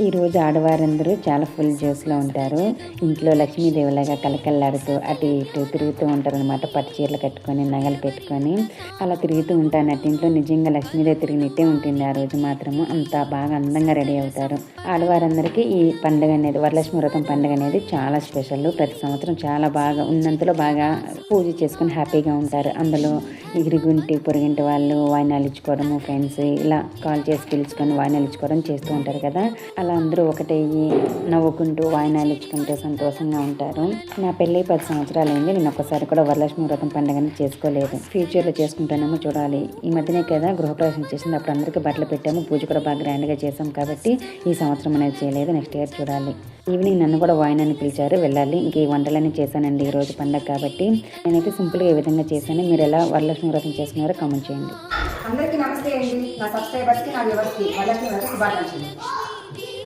ఈరోజు ఆడవారందరూ చాలా ఫుల్ జోస్లో ఉంటారు. ఇంట్లో లక్ష్మీదేవిలాగా కలకల్లాడుతూ అటు ఇటు తిరుగుతూ ఉంటారనమాట. పట్టు చీరలు కట్టుకొని నగలు పెట్టుకొని అలా తిరుగుతూ ఉంటారు. ఇంట్లో నిజంగా లక్ష్మీదేవి తిరిగినట్టే ఉంటుంది. ఆ రోజు మాత్రము అంత బాగా అందంగా రెడీ అవుతారు. ఆడవారందరికీ ఈ పండుగ అనేది, వరలక్ష్మి వ్రతం పండుగ అనేది చాలా స్పెషల్. ప్రతి సంవత్సరం చాలా బాగా ఉన్నంతలో బాగా పూజ చేసుకొని హ్యాపీగా ఉంటారు. అందులో ఇరుగుంటి పొరుగింటి వాళ్ళు వాయినాలు ఇచ్చుకోవడము, ఫ్రెండ్స్ ఇలా కాల్ చేసి పిలుచుకొని వాయినాలు ఇచ్చుకోవడం చేస్తూ ఉంటారు కదా. అలా అందరూ ఒకటయ్యి నవ్వుకుంటూ వాయినాలు ఇచ్చుకుంటూ సంతోషంగా ఉంటారు. నా పెళ్ళి 10 సంవత్సరాలు అయింది. నేను ఒక్కసారి కూడా వరలక్ష్మి వ్రతం పండుగని చేసుకోలేదు. ఫ్యూచర్లో చేసుకుంటానేమో చూడాలి. ఈ మధ్యనే కదా గృహప్రవేశం చేసింది. అప్పుడు అందరికీ బట్టలు పెట్టాము. పూజ కూడా బాగా గ్రాండ్గా చేసాం కాబట్టి ఈ సంవత్సరం అనేది చేయలేదు. నెక్స్ట్ ఇయర్ చూడాలి. ఈవినింగ్ నన్ను కూడా వాయినాన్ని పిలిచారు, వెళ్ళాలి. ఇంక ఈ వంటలన్నీ చేశానండి ఈ రోజు పండగ కాబట్టి. నేనైతే సింపుల్గా ఈ విధంగా చేశాను. మీరు ఎలా వరలక్ష్మి వ్రతం చేసుకున్నారో కామెంట్ చేయండి. అందరికీ నమస్తే అండి. నా సబ్స్క్రైబర్స్కి, నా వ్యూవర్స్కి వరలక్ష్మి వ్రత శుభాకాంక్షలు.